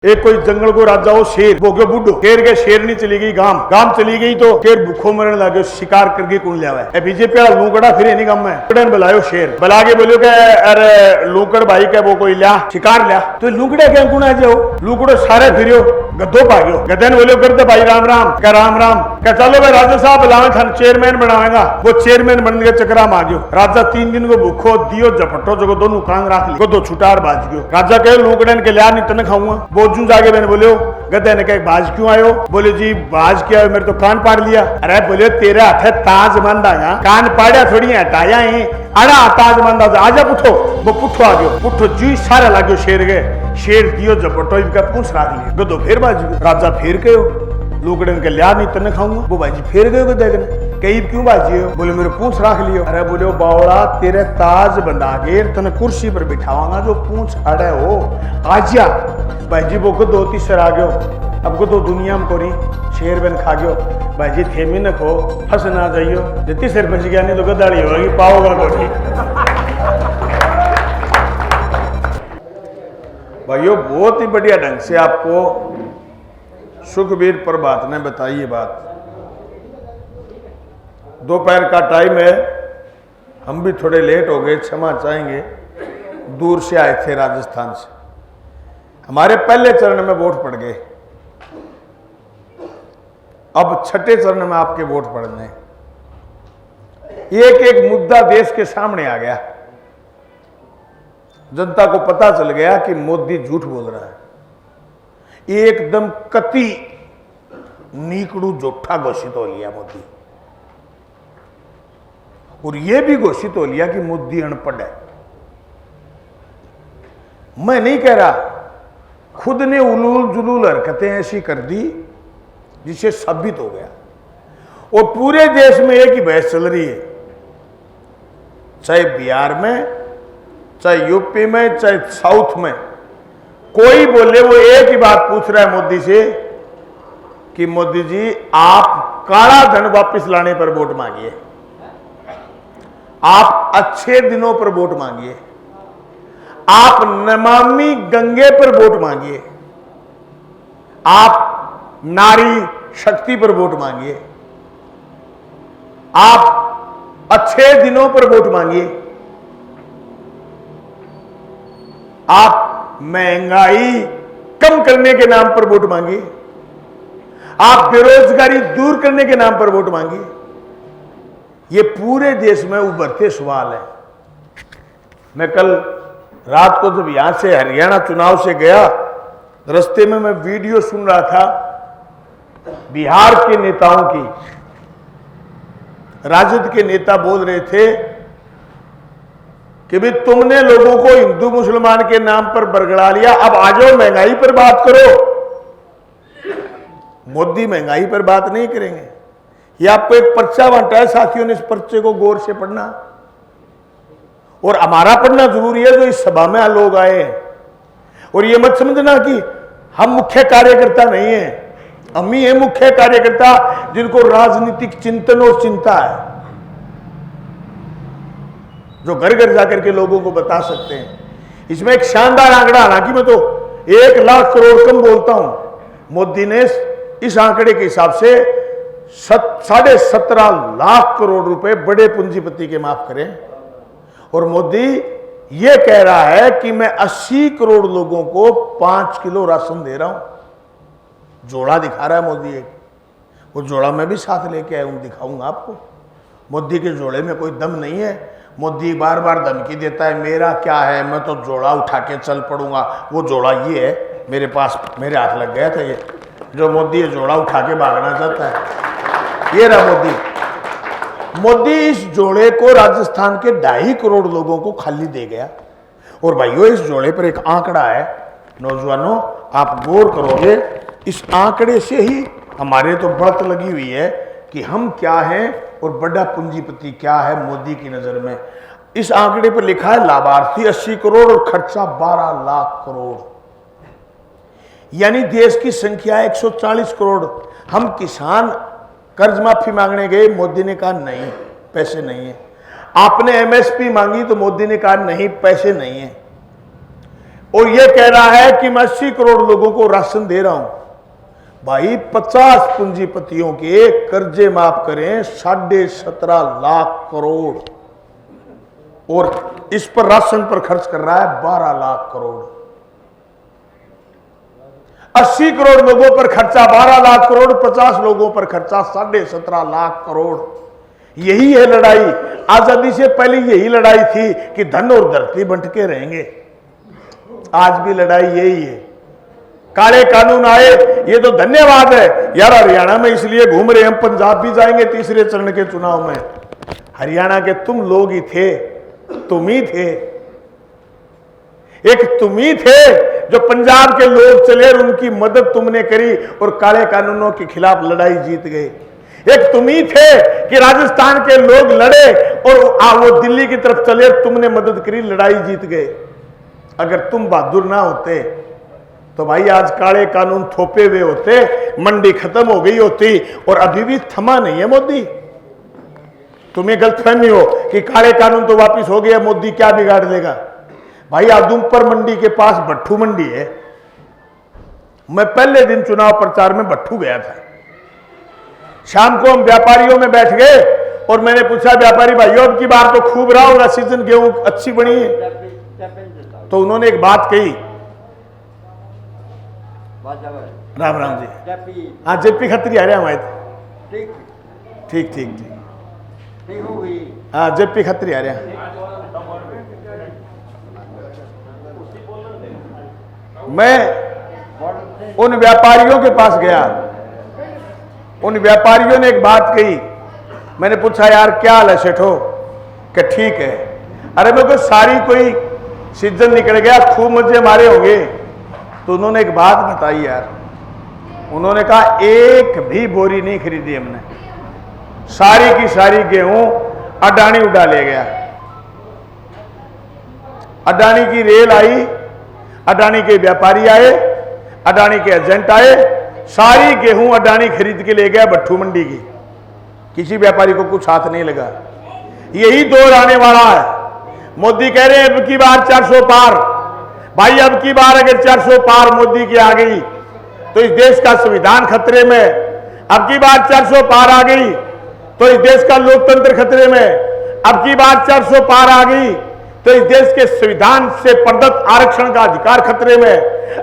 एक कोई जंगल को राजा हो शेर वो गयो बुढ़ो शेर के शेर नहीं चली गई गांव गांव चली गई तो शेर भूखो मरने लगे शिकार करके कौन लिया है बीजेपी वाला लूकड़ा फिर नहीं गांव में बुलायो शेर बुला के बोलो के अरे लूकड़ भाई के वो कोई लिया शिकार लिया तो लूकड़े क्या कौन आ जाओ लूकड़ो सारे फिरो गद्दो भाग्यो गधे ने बोलो करते भाई राम राम क्या राम राम क्या चलो भाई राजा साहब बुलावे थान चेयरमैन बनावेगा वो चेयरमैन बनने के चक्रा में आ गयो राजा 3 दिन को भूखो दियो झपटो जो दोनों कान राख ली दो छुटार बाज गयो राजा कहे लूकड़े के लिया नहीं तने खाऊंगा बोझू जाके मैंने बोलो गधे ने कहा बाज क्यों आयो बोले जी बाज क्या मेरे तो कान पाड़ लिया अरे बोले तेरे हाथ है ताज मंदा कान पाड़ा थोड़ी हटाया ही अड़ा ताज मंदा आजा पुठो वो पुठो आ गयो पुठो जी सारा लागो शेर गए शेर दियो झपटो इनका पूछ राख लिया गधो फिर बाज गयो राजा फिर गयो लूकड़े के लिया नहीं तने खाऊंगा वो भाई फिर गयो गधे ने कई क्यों बाजियो बोले मेरे पूछ राख लियो अरे बोले बावड़ा तेरे ताज बंधा के तने कुर्सी पर बिठावांगा जो पूछ अड़े हो आजा भाई जी वो गधो तीसरा आ गयो अब गधो दुनिया में कोरी शेर बन खा गयो भाई जी थेमी न खो फंस ना जाइयो जितनी सिर फंस गया नहीं तो गदाड़ी होगी पाओगा कोरी भाइयों बहुत ही बढ़िया ढंग से आपको सुखबीर प्रभात ने बताई ये बात दोपहर का टाइम है हम भी थोड़े लेट हो गए क्षमा चाहेंगे दूर से आए थे राजस्थान से हमारे पहले चरण में वोट पड़ गए अब छठे चरण में आपके वोट पड़ने एक एक मुद्दा देश के सामने आ गया जनता को पता चल गया कि मोदी झूठ बोल रहा है एकदम कति नीकड़ू जोठा घोषित हो लिया मोदी और यह भी घोषित हो लिया कि मोदी अनपढ़ है मैं नहीं कह रहा खुद ने उलूल जुलूल हरकतें ऐसी कर दी जिससे साबित हो गया और पूरे देश में एक ही बहस चल रही है चाहे बिहार में चाहे यूपी में चाहे साउथ में कोई बोले वो एक ही बात पूछ रहा है मोदी से कि मोदी जी आप काला धन वापस लाने पर वोट मांगिए आप अच्छे दिनों पर वोट मांगिए आप नमामि गंगे पर वोट मांगिए आप नारी शक्ति पर वोट मांगिए आप अच्छे दिनों पर वोट मांगिए आप महंगाई कम करने के नाम पर वोट मांगिए आप बेरोजगारी दूर करने के नाम पर वोट मांगिए ये पूरे देश में उभरते सवाल है मैं कल रात को जब यहां से हरियाणा चुनाव से गया रास्ते में मैं वीडियो सुन रहा था बिहार के नेताओं की राजद के नेता बोल रहे थे कि भाई तुमने लोगों को हिंदू मुसलमान के नाम पर बरगड़ा लिया अब आ जाओ महंगाई पर बात करो मोदी महंगाई पर बात नहीं करेंगे ये आपको एक पर्चा बांटा है साथियों ने इस पर्चे को गौर से पढ़ना और हमारा पढ़ना जरूरी है जो इस सभा में लोग आए और ये मत समझना कि हम मुख्य कार्यकर्ता नहीं है हम ही है मुख्य कार्यकर्ता जिनको राजनीतिक चिंतन और चिंता है जो घर घर जाकर के लोगों को बता सकते हैं इसमें एक शानदार आंकड़ा हालांकि मैं तो 1 लाख करोड़ कम बोलता हूं मोदी ने इस आंकड़े के हिसाब से 17.5 लाख करोड़ रुपए बड़े पूंजीपति के माफ करें और मोदी यह कह रहा है कि मैं 80 करोड़ लोगों को 5 किलो राशन दे रहा हूं जोड़ा दिखा रहा है मोदी एक वो जोड़ा मैं भी साथ लेके आया हूं दिखाऊंगा आपको मोदी के जोड़े में कोई दम नहीं है मोदी बार बार धमकी देता है मेरा क्या है मैं तो जोड़ा उठा के चल पड़ूंगा वो जोड़ा ये है मेरे पास मेरे हाथ लग गया था ये जो मोदी ये जोड़ा उठा के भागना चाहता है ये रहा मोदी इस जोड़े को राजस्थान के 2.5 करोड़ लोगों को खाली दे गया और भाइयों इस जोड़े पर एक आंकड़ा है नौजवानों आप गौर करोगे इस आंकड़े से ही हमारे तो बढ़त लगी हुई है कि हम क्या हैं और बड़ा पूंजीपति क्या है मोदी की नजर में इस आंकड़े पर लिखा है लाभार्थी 80 करोड़ और खर्चा 12 लाख करोड़ यानी देश की संख्या 140 करोड़ हम किसान कर्ज माफी मांगने गए मोदी ने कहा नहीं पैसे नहीं है आपने एमएसपी मांगी तो मोदी ने कहा नहीं पैसे नहीं है और ये कह रहा है कि मैं 80 करोड़ लोगों को राशन दे रहा हूं। भाई 50 पूंजीपतियों के कर्जे माफ करें 17.5 लाख करोड़, और इस पर राशन पर खर्च कर रहा है 12 लाख करोड़। 80 करोड़ लोगों पर खर्चा 12 लाख करोड़, 50 लोगों पर खर्चा 17.5 लाख करोड़। यही है लड़ाई। आजादी से पहले यही लड़ाई थी कि धन और धरती बंटके रहेंगे। आज भी लड़ाई यही है। काले कानून आए, ये तो धन्यवाद है यार। हरियाणा में इसलिए घूम रहे, हम पंजाब भी जाएंगे तीसरे चरण के चुनाव में। हरियाणा के तुम लोग ही थे, तुम ही थे, एक तुम ही थे जो पंजाब के लोग चले और उनकी मदद तुमने करी और काले कानूनों के खिलाफ लड़ाई जीत गए। एक तुम ही थे कि राजस्थान के लोग लड़े और वो दिल्ली की तरफ चले, तुमने मदद करी, लड़ाई जीत गए। अगर तुम बहादुर ना होते तो भाई आज काले कानून थोपे हुए होते, मंडी खत्म हो गई होती, और अभी भी थमा नहीं है मोदी। तुम्हें गलतफहमी हो कि काले कानून तो वापिस हो गया, मोदी क्या बिगाड़ देगा। भाई आदमपुर मंडी के पास भट्ठू मंडी है। मैं पहले दिन चुनाव प्रचार में भट्ठू गया था। शाम को हम व्यापारियों में बैठ गए और मैंने पूछा, व्यापारी भाइयों अब की बार तो खूब रहा होगा सीजन, गेहूं अच्छी बनी है। तो उन्होंने एक बात कही, राम राम जी, हाँ जेपी खत्री आ रहे हमारे, ठीक ठीक ठीक ठीक, हाँ जेपी खत्री आ रहे हैं। मैं उन व्यापारियों के पास गया, उन व्यापारियों ने एक बात कही। मैंने पूछा यार क्या हाल है सेठो, कि ठीक है। अरे मेरे को सारी कोई सीजन निकल गया, खूब मजे मारे होंगे। तो उन्होंने एक बात बताई यार, उन्होंने कहा एक भी बोरी नहीं खरीदी हमने, सारी की सारी गेहूं अडानी उड़ा ले गया। अडानी की रेल आई, अडानी के व्यापारी आए, अडानी के एजेंट आए, सारी गेहूं अडानी खरीद के ले गया भट्ठू मंडी की। किसी व्यापारी को कुछ हाथ नहीं लगा। यही दौर आने वाला है। मोदी कह रहे हैं अब की बार 400 पार। भाई अब की बार अगर 400 पार मोदी की आ गई तो इस देश का संविधान खतरे में। अब की बार 400 पार आ गई तो इस देश का लोकतंत्र खतरे में। अब की बार 400 पार आ गई तो इस देश के संविधान से प्रदत्त आरक्षण का अधिकार खतरे में।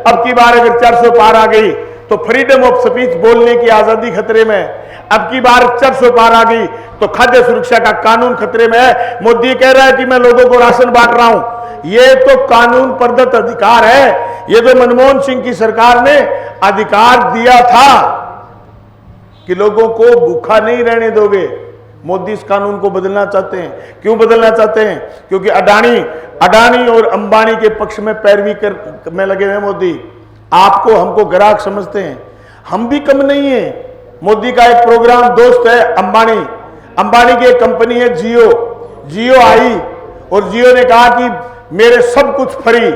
अब की बार अगर 400 पार आ गई तो फ्रीडम ऑफ स्पीच, बोलने की आजादी खतरे में। अब की बार 400 पार आ गई तो खाद्य सुरक्षा का कानून खतरे में है। मोदी कह रहा है कि मैं लोगों को राशन बांट रहा हूं, ये तो कानून प्रदत्त अधिकार है। ये तो मनमोहन सिंह की सरकार ने अधिकार दिया था कि लोगों को भूखा नहीं रहने दोगे। मोदी इस कानून को बदलना चाहते हैं। क्यों बदलना चाहते हैं? क्योंकि अडानी और अंबानी के पक्ष में पैरवी में लगे हुए मोदी। आपको हमको ग्राहक समझते हैं, हम भी कम नहीं है। मोदी का एक प्रोग्राम दोस्त है अंबानी की एक कंपनी है जियो आई और जियो ने कहा कि मेरे सब कुछ फ्री,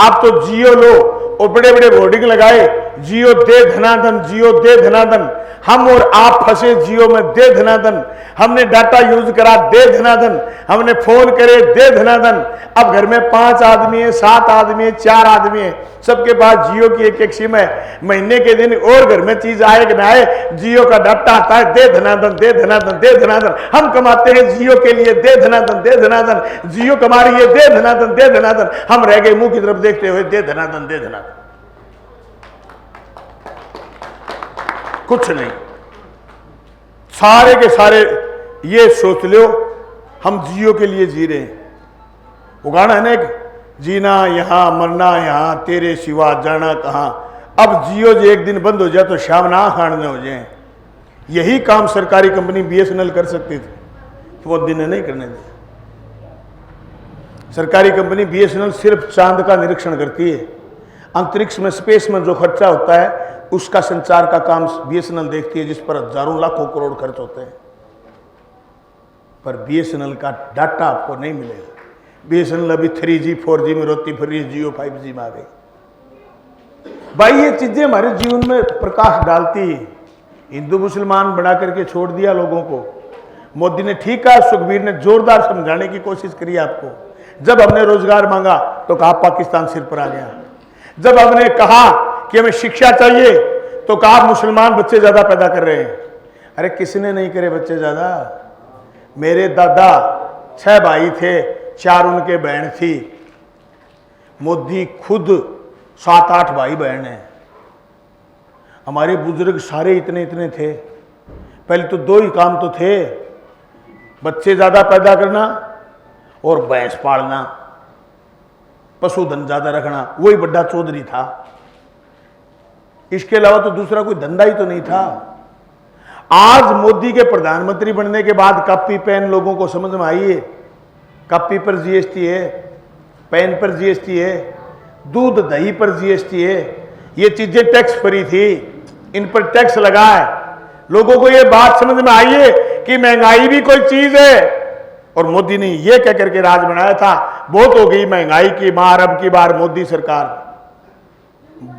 आप तो जियो लो, और बड़े बड़े होर्डिंग लगाए, जियो दे धनाधन, जियो दे धनाधन। हम और आप फंसे जियो में, दे धनाधन। हमने डाटा यूज करा, दे धनाधन। हमने फोन करे, दे धनाधन। अब घर में 5 आदमी है, 7 आदमी है, 4 आदमी है, सबके पास जियो की एक सिम है। महीने के दिन और घर में चीज आए कि ना आए, जियो का डाटा आता है, दे धनाधन, दे धनाधन, दे धनाधन। हम कमाते हैं जियो के लिए, दे धनाधन, दे धनाधन। जियो कमा रही है, दे धनाधन, दे धनाधन। हम रह गए मुंह की तरफ देखते हुए, दे धनाधन, दे धनाधन। कुछ नहीं, सारे के सारे ये सोच लो हम जियो के लिए जी रहे हैं। वो गाना है ना एक, जीना यहां मरना यहां, तेरे सिवा जाना कहां। अब जियो जो एक दिन बंद हो जाए तो शाम ना खाने हो जाए। यही काम सरकारी कंपनी बीएसएनएल कर सकती थी, तो वो दिन नहीं करने दिया। सरकारी कंपनी बीएसएनएल सिर्फ चांद का निरीक्षण करती है। अंतरिक्ष में, स्पेस में जो खर्चा होता है उसका संचार का काम बीएसएनएल देखती है, जिस पर हजारों लाखों करोड़ खर्च होते हैं। पर बीएसएनएल का डाटा आपको नहीं मिलेगा। बीएसएनएल अभी 3G 4G में रोती फिर रही, जियो 5G में आ गई। भाई ये चीजें हमारे जीवन में प्रकाश डालती है। हिंदू मुसलमान बना करके छोड़ दिया लोगों को। मोदी ने ठीक कहा, सुखबीर ने जोरदार समझाने की कोशिश करी आपको। जब हमने रोजगार मांगा तो कहा पाकिस्तान सिर पर आ गया। जब हमने कहा कि हमें शिक्षा चाहिए तो कहा मुसलमान बच्चे ज्यादा पैदा कर रहे हैं। अरे किसने नहीं करे बच्चे ज्यादा? मेरे दादा 6 भाई थे, 4 उनके बहन थी। मोदी खुद 7-8 भाई बहन हैं। हमारे बुजुर्ग सारे इतने इतने थे। पहले तो 2 ही काम तो थे, बच्चे ज्यादा पैदा करना और भैंस पालना, पशुधन ज्यादा रखना। वही बड़ा चौधरी था, इसके अलावा तो दूसरा कोई धंधा ही तो नहीं था। आज मोदी के प्रधानमंत्री बनने के बाद कॉपी पेन लोगों को समझ में आई है। कॉपी पर जीएसटी है, पेन पर जीएसटी है, दूध दही पर जीएसटी है। ये चीजें टैक्स फ्री थी, इन पर टैक्स लगा है। लोगों को ये बात समझ में आई है कि महंगाई भी कोई चीज है। और मोदी ने ये कह करके राज बनाया था, बहुत हो गई महंगाई की मार, अब की बार मोदी सरकार।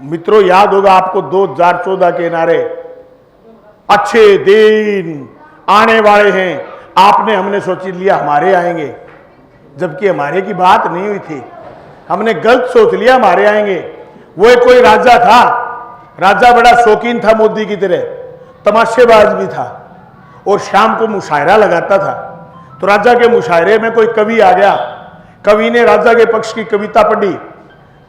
मित्रों याद होगा आपको 2014 के नारे, अच्छे दिन आने वाले हैं। आपने हमने सोच लिया हमारे आएंगे, जबकि हमारे की बात नहीं हुई थी। हमने गलत सोच लिया हमारे आएंगे। वो एक कोई राजा था, राजा बड़ा शौकीन था मोदी की तरह, तमाशेबाज भी था और शाम को मुशायरा लगाता था। तो राजा के मुशायरे में कोई कवि आ गया, कवि ने राजा के पक्ष की कविता पढ़ी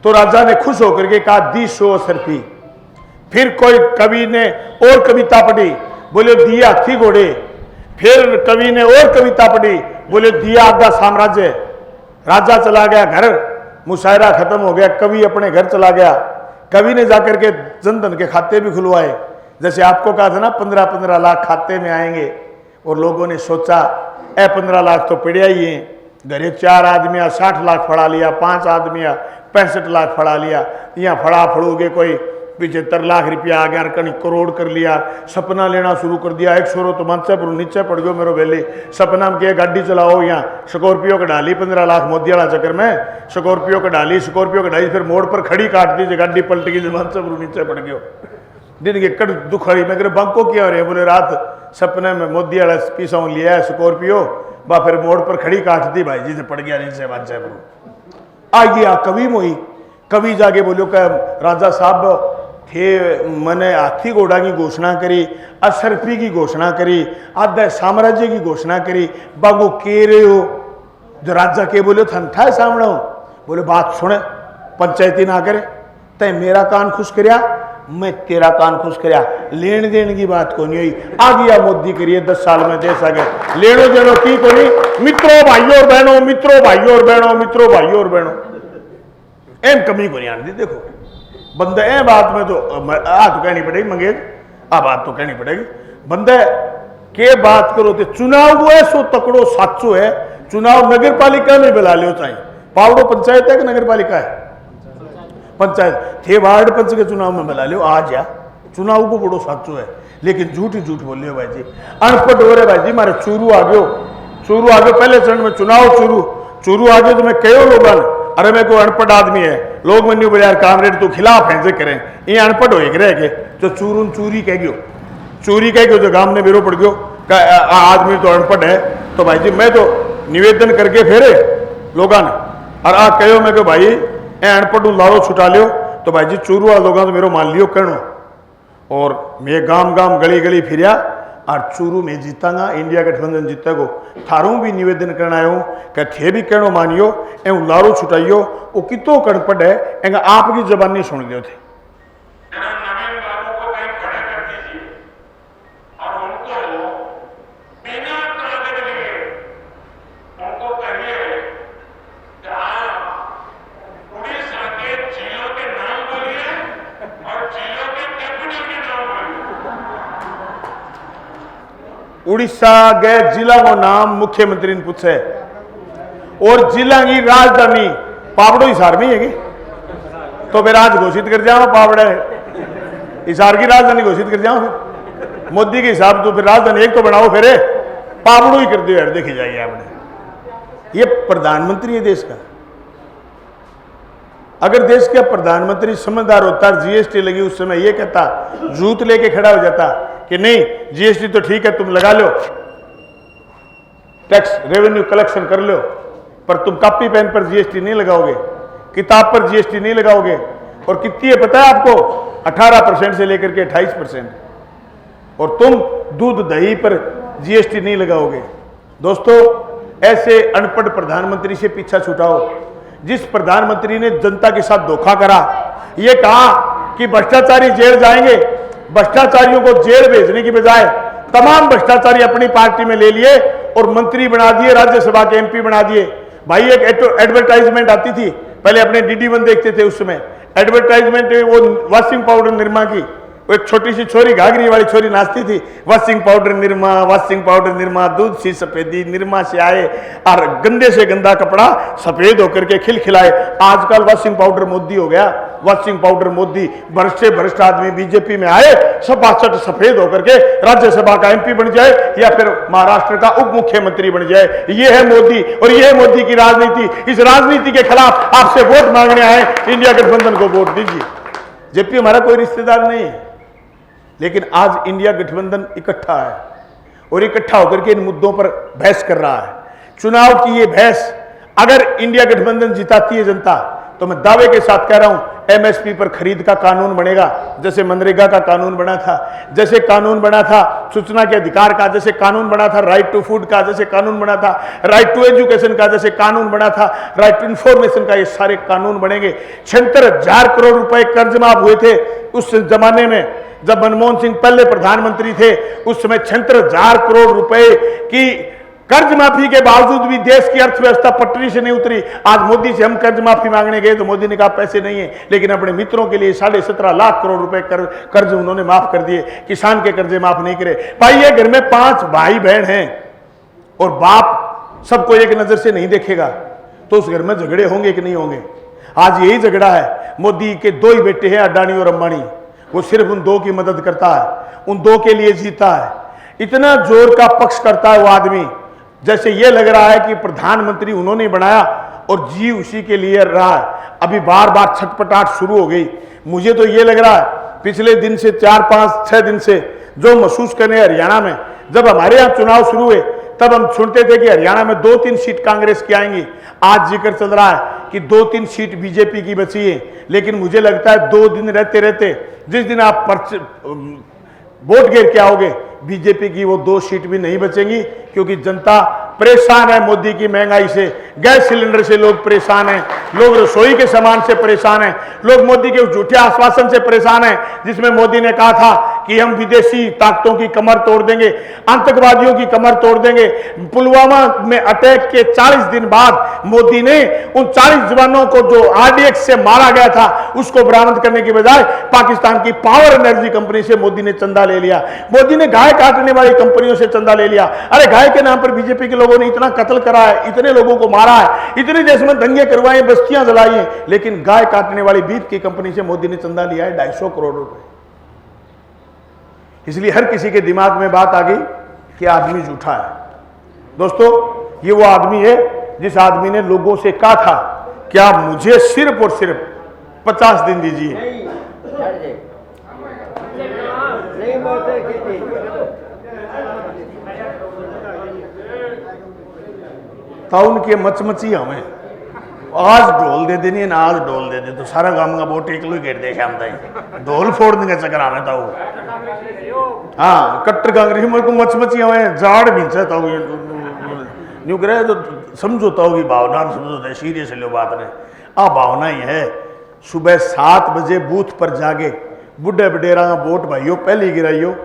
तो राजा ने खुश होकर के कहा दी सो सरफी। फिर कोई कवि ने और कविता पढ़ी, बोले दिया हाथी घोड़े। फिर कवि ने और कविता पढ़ी, बोले दिया आधा साम्राज्य। राजा चला गया घर, मुशायरा खत्म हो गया, कवि अपने घर चला गया। कवि ने जाकर के जनधन के खाते भी खुलवाए, जैसे आपको कहा था ना 15-15 लाख खाते में आएंगे। और लोगों ने सोचा 15 लाख तो पड़िया ही है, घरे 4 आदमिया 60 लाख फड़ा लिया, 5 आदमिया 65 लाख फड़ा लिया, यहाँ फड़ा फड़ोगे कोई 75 लाख रुपया आ गया, कहीं करोड़ कर लिया। सपना लेना शुरू कर दिया, 100 तो मंच पर नीचे पड़ गयो मेरो बेले। सपना में क्या गाड़ी चलाओ, यहाँ स्कॉर्पियो का डाली 15 लाख मोदी वाला चक्कर में, स्कॉर्पियो का डाली फिर मोड़ पर खड़ी काट दी, गाड़ी पलट गई, मंच पर नीचे पड़ गयो। दिन के कट दुख हरी मैं बंको क्या हो रहे, बोले रात सपने में मोदी वाला पीछा लिया है स्कॉर्पियो, बा फिर मोड़ पर खड़ी काट दी, भाई जी से पड़ गया नीचे मंच पर। आ गया कवि मोही, कवि जाके बोलो क्या राजा साहब थे, मैंने हाथी घोड़ा की घोषणा करी, असरफी की घोषणा करी, आधा साम्राज्य की घोषणा करी, बागो के रहे हो? जो राजा के बोले था सामने हो, बोले बात सुने, पंचायती ना करे, तय मेरा कान खुश करया, मैं तेरा कान खुश करया, लेन देन की बात को नहीं हुई। आ गया मोदी करिए 10 साल में देश आ गए, लेनो देनो की को नहीं। मित्रों भाइयों और बहनों, मित्रों भाइयों और बहनों, मित्रों भाइयों और बहनों, एम कमी को नहीं आने दी। देखो बंदे ए बात में तो आ तो कहनी पड़ेगी मंगेज, आ बात तो कहनी पड़ेगी। बंदे के बात करो तो चुनाव वो है सो तकड़ो साचो है। चुनाव नगर पालिका में बुला लो, चाहिए पावड़ो पंचायत है कि नगर पालिका है? पंचायत थे, वार्ड पंच के चुनाव में बुला लो। आज या चुनाव को बड़ो साचो है, लेकिन झूठ ही झूठ बोल लियो भाई जी। अनपढ़ हो रहे भाई जी, मारे चूरू आ गयो, चूरू आ गयो पहले चरण में चुनाव, चूरू आ गयो तो मैं कहो लोग अरे मैं कोई अनपढ़ आदमी है, लोग मन्यू बोले यार कामरेड तू खिलाफ है जे करें, ये अनपढ़ हो रह के जो चूरून चूरी कह गयो, चूरी कह गयो जो गांव में बेरो पड़ गयो आदमी तो अनपढ़ है। तो भाई जी मैं तो निवेदन करके फेरे लोगों ने और आ कहो मैं को भाई ए अनपढ़ लारो छुटा लियो, तो भाई जी चूरू वाला लोगों तो मेरो मान लियो कहनो। और मैं गांव गांव गली गली फिरिया और चूरू में जीतांगा, इंडिया गठबंधन जीतेगो। थारू भी निवेदन करना आयो कि थे भी कहनो मानियो, ए लारो छुटाइयो, वो कितो कड़पट है, एंगा आपकी जबानी सुन लियो थे। उड़ीसा गए जिला को नाम मुख्यमंत्री ने पूछे और जिला की राजधानी पावड़ो हिसार में ही है, तो फिर आज घोषित कर जाओ पावड़ा हिसार की राजधानी घोषित कर जाओ। फिर मोदी के हिसाब तो फिर राजधानी एक तो बनाओ, फिर पावड़ो ही कर दो यार, देखी जाइए आपने। ये प्रधानमंत्री है देश का। अगर देश का प्रधानमंत्री समझदार होता, जीएसटी लगी उस समय ये कहता, जूत लेके खड़ा हो जाता कि नहीं जीएसटी तो ठीक है तुम लगा लो, टैक्स रेवेन्यू कलेक्शन कर लो, पर तुम कॉपी पेन पर जीएसटी नहीं लगाओगे, किताब पर जीएसटी नहीं लगाओगे। और कितनी है पता है आपको? 18% से लेकर के 28%। और तुम दूध दही पर जीएसटी नहीं लगाओगे। दोस्तों, ऐसे अनपढ़ प्रधानमंत्री से पीछा छुटाओ। जिस प्रधानमंत्री ने जनता के साथ धोखा करा, ये कहा कि भ्रष्टाचारी जेल जाएंगे, भ्रष्टाचारियों को जेल भेजने की बजाय तमाम भ्रष्टाचारी अपनी पार्टी में ले लिए और मंत्री बना दिए, राज्यसभा के एमपी बना दिए। भाई एक एडवर्टाइजमेंट आती थी, पहले अपने DD1 देखते थे, उस समय एडवर्टाइजमेंट वो वॉशिंग पाउडर निरमा की, वो एक छोटी सी छोरी, घाघरी वाली छोरी नाचती थी, washing powder Nirma, washing powder Nirma, दूध सी सफेदी निरमा से आए, और गंदे से गंदा कपड़ा सफेद होकर के खिलखिलाए। आजकल वॉशिंग पाउडर मोदी हो गया, वॉशिंग पाउडर मोदी। भ्रष्ट से भ्रष्ट आदमी बीजेपी में आए, सब सफेद होकर के राज्यसभा का एमपी बन जाए या फिर महाराष्ट्र का उप मुख्यमंत्री बन जाए। ये है मोदी, और ये है मोदी की राजनीति। इस राजनीति के खिलाफ आपसे वोट मांगने आए, इंडिया गठबंधन को वोट दीजिए। जेपी हमारा कोई रिश्तेदार नहीं है, लेकिन आज इंडिया गठबंधन इकट्ठा है और इकट्ठा होकर के इन मुद्दों पर बहस कर रहा है। चुनाव की ये बहस अगर इंडिया गठबंधन जिताती है जनता, तो मैं दावे के साथ कह रहा हूं, MSP पर खरीद का कानून बनेगा, जैसे मनरेगा का कानून बना था, जैसे कानून बना था सूचना के अधिकार का, जैसे कानून बना था राइट टू फूड का, जैसे कानून बना था राइट टू एजुकेशन का, जैसे कानून बना था राइट टू इंफॉर्मेशन का। ये सारे कानून बनेंगे। 76,000 करोड़ रुपए कर्ज माफ हुए थे उस जमाने में, जब मनमोहन सिंह पहले प्रधानमंत्री थे। उस समय 76,000 करोड़ रुपए की कर्ज माफी के बावजूद भी देश की अर्थव्यवस्था पटरी से नहीं उतरी। आज मोदी से हम कर्ज माफी मांगने गए तो मोदी ने कहा पैसे नहीं है, लेकिन अपने मित्रों के लिए 17.5 लाख करोड़ रुपए कर्ज उन्होंने माफ कर दिए। किसान के कर्जे माफ नहीं करे। भाई ये घर में 5 भाई बहन हैं और बाप सबको एक नजर से नहीं देखेगा, तो उस घर में झगड़े होंगे कि नहीं होंगे? आज यही झगड़ा है। मोदी के 2 ही बेटे हैं, अडानी और अंबानी। वो सिर्फ उन 2 की मदद करता है, उन 2 के लिए जीता है। इतना जोर का पक्ष करता है वो आदमी, जैसे ये लग रहा है कि प्रधानमंत्री उन्होंने बनाया और जी उसी के लिए रहा है। अभी बार बार छटपटाहट शुरू हो गई। मुझे तो ये लग रहा है पिछले दिन से 4, 5, 6 दिन से जो महसूस करने हरियाणा में, जब हमारे यहाँ चुनाव शुरू हुए तब हम सुनते थे कि हरियाणा में 2-3 सीट कांग्रेस की आएंगी। आज जिक्र चल रहा है कि 2-3 सीट बीजेपी की बची है। लेकिन मुझे लगता है 2 दिन रहते रहते जिस दिन आप वोट गिर के आओगे, बीजेपी की वो 2 सीट भी नहीं बचेंगी, क्योंकि जनता परेशान है मोदी की महंगाई से। गैस सिलेंडर से लोग परेशान हैं, लोग रसोई के सामान से परेशान हैं, लोग मोदी के उस झूठे आश्वासन से परेशान हैं जिसमें मोदी ने कहा था कि हम विदेशी ताकतों की कमर तोड़ देंगे, आतंकवादियों की कमर तोड़ देंगे। पुलवामा में अटैक के 40 दिन बाद मोदी ने उन 40 जवानों को जो RDX से मारा गया था उसको बरामद करने की बजाय पाकिस्तान की पावर एनर्जी कंपनी से मोदी ने चंदा ले लिया। मोदी ने गाय काटने वाली कंपनियों से चंदा ले लिया। अरे गाय के नाम पर बीजेपी के लोगों ने इतना कत्ल करा है, इतने लोगों को मारा है, इतने देश में दंगे करवाए, बस्तियां जलाई हैं, लेकिन गाय काटने वाली बीफ की कंपनी से मोदी ने चंदा लिया है 250 करोड़ रुपए। इसलिए हर किसी के दिमाग में बात आ गई कि आदमी झूठा है। दोस्तों, ये वो आदमी है जिस आदमी ने लोगों से कहा था कि आप मुझे सिर्फ और सिर्फ 50 दिन दीजिए। ताउन के मचमची हमें आज ढोल दे देनी ना, आज ढोल दे दे तो सारा गांव का बोट एक लो घेर दे शाम तक ढोल फोड़ने का चक्कर हमें ताऊ। हाँ, कट्टर कांग्रेस मेरे को मचमची हमें जाड़ भींचा ताऊ न्यू करे तो समझो ताऊ की भावना समझो, सीरियस लो बात ने। आ भावना ही है। सुबह 7 बजे बूथ पर जागे बुढ़े बडेरा का वोट भाइयों पहले गिराइयो,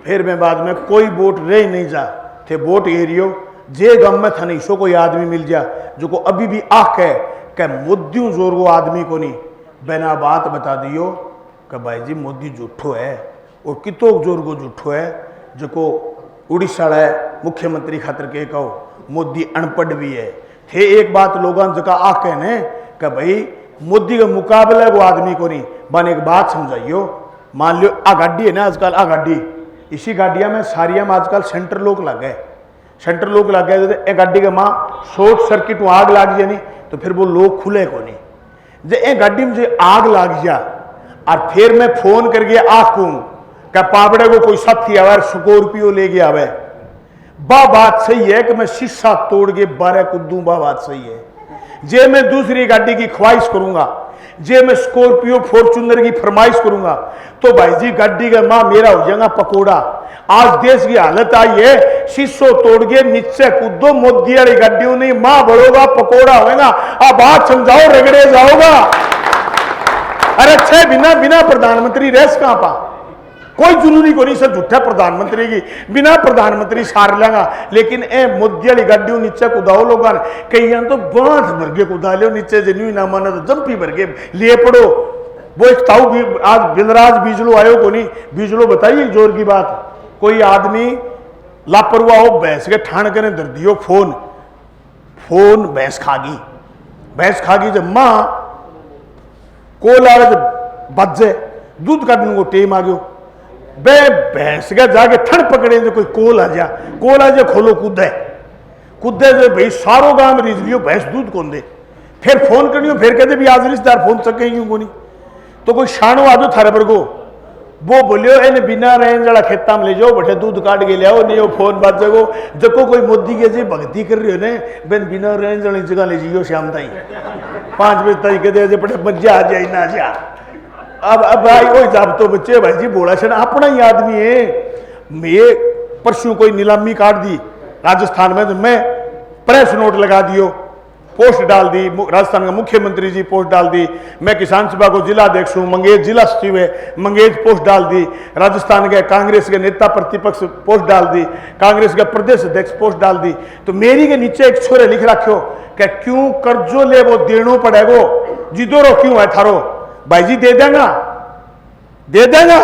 फिर मैं बाद में कोई वोट रह नहीं जा थे वोट गिरियो। जे गम में था नहीं सो कोई आदमी मिल जा जो को अभी भी आख है कि मोदी जोर वो आदमी को नहीं बिना बात बता दियो कि भाई जी मोदी झूठो है। और कितो जोर को झूठो है जो को उड़ीसा है मुख्यमंत्री खातर के कहो मोदी अनपढ़ भी है। थे एक बात लोगों जगह आख कहने कि भाई मोदी का मुकाबला वो आदमी को नहीं। बन एक बात समझाइयो, मान लो आ गाड़ी है ना आजकल, आ गाड़ी इसी गाड़िया में सारिया में आजकल सेंटर लोग लग गए, सेंटर लोग लग गए तो एक गाड़ी के माँ शॉर्ट सर्किट आग लाग जाए नहीं तो फिर वो लोग खुले को नहीं। जे ए गाड़ी में जे आग लाग जा और फिर मैं फोन करके आखूं क्या पापड़े को कोई साथी आवे स्कॉर्पियो ले गया आवे, बा बात सही है कि मैं शीशा तोड़ के 12 कुद्दू, बा बात सही है। जे मैं दूसरी गाड़ी की ख्वाहिश करूंगा, जे मैं स्कॉर्पियो फॉर्च्यूनर की फरमाइश करूंगा, तो भाई जी गाड़ी का मां मेरा हो जाएगा पकोड़ा। आज देश की हालत आई है, शीशो तोड़ के नीचे कूदो, मोदी वाली गाड़ियों नहीं मां बढ़ोगा पकोड़ा होगा। अब बात समझाओ, रगड़े जाओगा। अरे छह बिना बिना प्रधानमंत्री रेस कहां पा, कोई जरूरी को नहीं सर झूठा प्रधानमंत्री की, बिना प्रधानमंत्री सार लेगा। लेकिन ए मोदी वाली गाड़ियों नीचे कुदाओ लोग, कई तो बांध भर के कुदा लो नीचे, जन्यू ना माना तो जंपी भर के लिए पड़ो। वो एक ताऊ भी आज बिलराज बीजलो आयो को नहीं, बीजलो बताइए जोर की बात, कोई आदमी लापरवाह हो, भैंस के ठाण के धर दियो फोन, फोन भैंस खागी, भैंस खागी जब मां को लाल बजे दूध काटने को टेम आ गयो, बे भैंस का जाके ठंड पकड़े जो कोई कोल आ जा खोलो कूदे कूदे जो भाई सारो गांव रिझ लियो, भैंस दूध कौन दे, फिर फोन करनी हो, फिर कहते भी आज रिश्तेदार फोन चके क्यों को नहीं, तो कोई शानो आ जाओ थारे पर को, वो बोलियो इन बिना रेंज वाला खेता में ले जाओ, बटे दूध काट के ले आओ, नहीं वो फोन बात जगो जको कोई मोदी के जी भक्ति कर रही हो ने, बेन बिना रेंज वाली जगह ले जाइयो शाम ताई 5 बजे तक कहते बटे मजा आ जाए ना जा। अब भाई वो जब तो बच्चे भाई जी बोला शन अपना ही आदमी है। मैं परसों कोई नीलामी काट दी राजस्थान में, तो मैं प्रेस नोट लगा दियो, पोस्ट डाल दी, राजस्थान का मुख्यमंत्री जी पोस्ट डाल दी, मैं किसान सभा को जिला अध्यक्ष हूँ, मंगेश जिला सचिव है, मंगेश पोस्ट डाल दी, राजस्थान के कांग्रेस के नेता प्रतिपक्ष पोस्ट डाल दी, कांग्रेस का प्रदेश अध्यक्ष पोस्ट डाल दी। तो मेरी के नीचे एक छोरे लिख रखो कि क्यों कर्जो ले वो देनो पड़ेगो, जिदो रो क्यों है थारो, भाई जी दे देगा, दे देगा।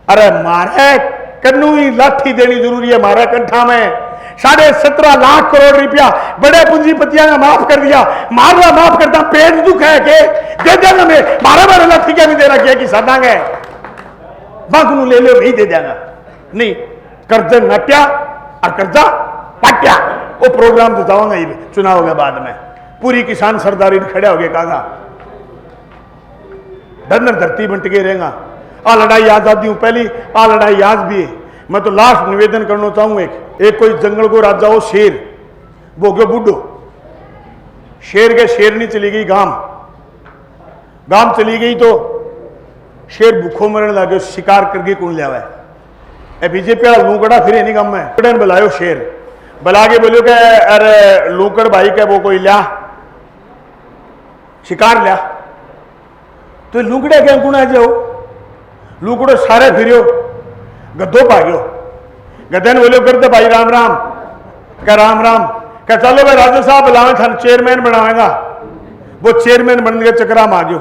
अरे मारे कन्नू ही लाठी देनी जरूरी है, मारा कंठा में 17.5 लाख करोड़ रुपया बड़े पूंजीपतियों ने माफ कर दिया, मारना माफ करता पेट दुख है के दे देगा, मैं 12 लाख क्या भी दे रखा कि सदांगे बागनू ले लो नहीं दे देगा, नहीं कर्जा नट्या और कर्जा पट्या। वो प्रोग्राम तो जाऊंगा ही चुनाव के बाद में, पूरी किसान सरदारी खड़े हो गए, कहा धन धरती बंट के रहेगा। आ लड़ाई आजादी पहली, आ लड़ाई आज भी है। मैं तो लास्ट निवेदन करना चाहूंगा, एक कोई जंगल को राजा हो शेर, वो गयो बूढ़ो, शेर के शेरनी चली गई गांव, गांव चली गई तो शेर भूखों मरने लगे, शिकार करके कौन लिया हुआ है, बीजेपी वाला लूकड़ा फिर नहीं गांव में बुलायो, शेर बुला के बोलो कि अरे लूकड़ भाई के वो कोई लिया शिकार लिया, तो लूकड़े क्या गुण आ जाओ, लूकड़ो सारे फिरियो, गद्दो पागो, गद्दे ने बोलो करते भाई राम राम, क्या राम राम, क्या चलो भाई राजा साहब बुलावे थान चेयरमैन बनावेगा, वो चेयरमैन बनने के चक्रा में आ गयो।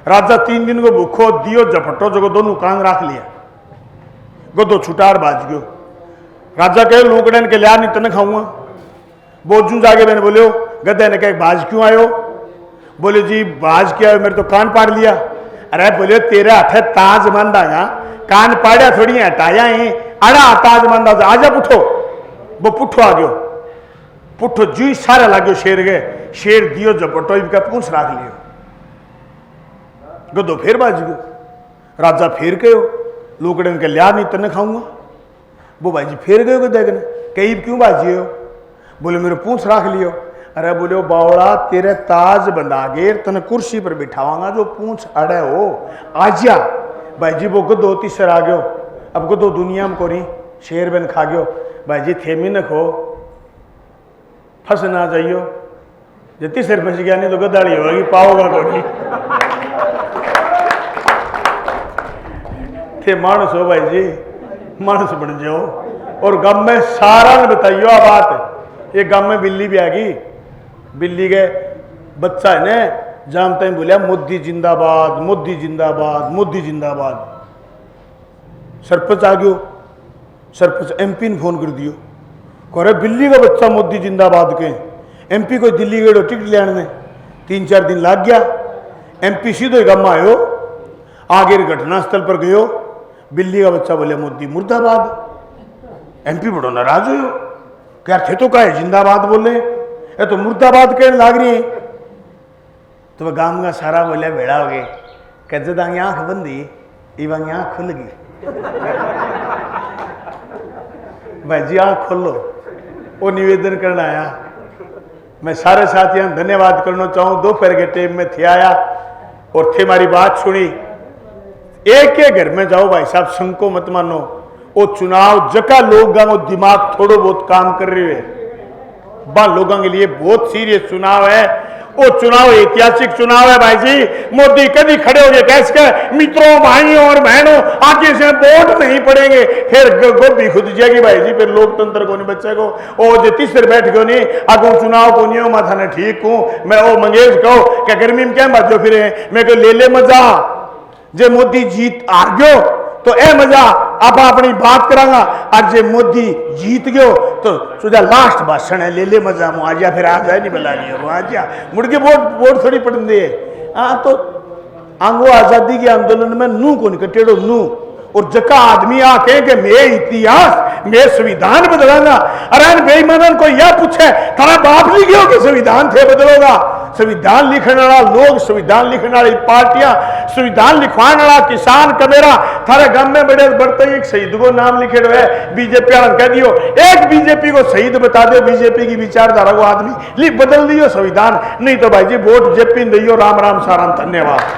राजा 3 दिन को भूखो दियो झपटो जो दोनों कान रख लिया, गद्दो छुटार बाज गयो। राजा कहे लूकड़े के लिया नहीं तन खाऊंगा, बोझू जाके मैंने बोलो, गद्दे ने कहे बाज क्यों आयो, बोले जी बाज क्या है, मेरे तो कान पाड़ लिया। अरे बोले तेरे हाथ ताज मंदागा, कान पाड़ा थोड़ी हटाया ही, अड़ा ताज मंदा आजा पुठो, वो पुठो आ गयो, पुठो जी सारा लागो शेर गए, शेर दियो झपटो इनका पूछ राख लियो, गदो फिर बाज गयो। राजा फिर गयो, लूकड़े के लिया नहीं तने खाऊंगा, वो भाई जी फिर गयो गदे ने, कई क्यों बाजी हो, बोले मेरे पूछ राख लियो। अरे बोले बावड़ा तेरे ताज बंधा गे, तने कुर्सी पर बिठावांगा, जो पूछ अड़े हो आजा। भाई जी वो गदो तीसर आ गयो, अब गदो दुनिया में कोरी शेर बन खा गयो, भाई जी थेमी न खो फंस ना जाइयो, जो तीसर फंस गया नहीं तो गदाड़ी होगी पाओगा कोनी। थे मानस हो भाई जी, मानस बन जाओ। और गांव में सारा ने बताइयो आ बात, ये गांव में बिल्ली भी आ गई, बिल्ली के बच्चा है ने जानते ही बोलिया मोदी जिंदाबाद, मोदी जिंदाबाद, मोदी जिंदाबाद। सरपंच आ गयो, सरपंच एमपी ने फोन कर दियो, करे बिल्ली का बच्चा मोदी जिंदाबाद के, एमपी को दिल्ली गए टिकट लेने में 3-4 दिन लग गया। एमपी सीधो गांव में आयो, आगे घटना स्थल पर गयो, बिल्ली का बच्चा बोले मोदी मुर्दाबाद। एमपी बड़ो नाराज हो, क्या थे तो कहे जिंदाबाद बोले, ये तो मुर्दाबाद कहने लाग रही है। तो वह गांव का सारा बोले भेड़ा हो गए, कहते दांगी आंख बंदी इवांगी आंख खुल गई। भाई जी आंख खोलो, वो निवेदन करना आया, मैं सारे साथियों धन्यवाद करना चाहूँ। दोपहर के टाइम में थे आया और थे हमारी बात सुनी। एक के घर में जाओ भाई साहब, संको मत मानो। वो चुनाव जका लोग वो दिमाग थोड़ो बहुत काम कर रहे है, बा लोगों के लिए बहुत सीरियस चुनाव है। वो चुनाव ऐतिहासिक चुनाव है भाई जी। मोदी कभी खड़े हो गए कैसे के मित्रों भाइयों और बहनों आगे से वोट नहीं पड़ेंगे, फिर गोभी खुद जाएगी भाई जी, फिर लोकतंत्र को नहीं बचेगा। ओ जो तीसरे बैठ गयो नहीं अगो चुनाव को नहीं माथा ने ठीक हूं मैं। ओ मंगेश कहो क्या गर्मी में क्या बाजो फिर मैं को ले मजा जे मोदी जीत हार गयो तो ए मजा आप अपनी बात करांगा, और जे मोदी जीत गयो तो सुधा लास्ट भाषण है ले मजा मुँह आ जा, फिर आ जाए नहीं बला नहीं आ जा मुड़ के वोट थोड़ी पड़न दे। हाँ तो आंगो आजादी के आंदोलन में नू को नहीं टेढ़ो नू, और जका आदमी आके कि मैं इतिहास मैं संविधान बदलांगा। अरे बेईमान को यह पूछे थारा बाप लिख गयो कि संविधान थे बदलोगा। संविधान लिखने वाला लोग, संविधान लिखने वाली पार्टियां, संविधान लिखवाने वाला किसान कमेरा थारे गांव में बड़े बढ़ते एक शहीद को नाम लिखे हुए बीजेपी वाला कह दियो एक बीजेपी को शहीद बता दो, बीजेपी की विचारधारा को आदमी बदल दियो संविधान। नहीं तो भाई जी वोट जेपी दियो। राम राम साराम धन्यवाद।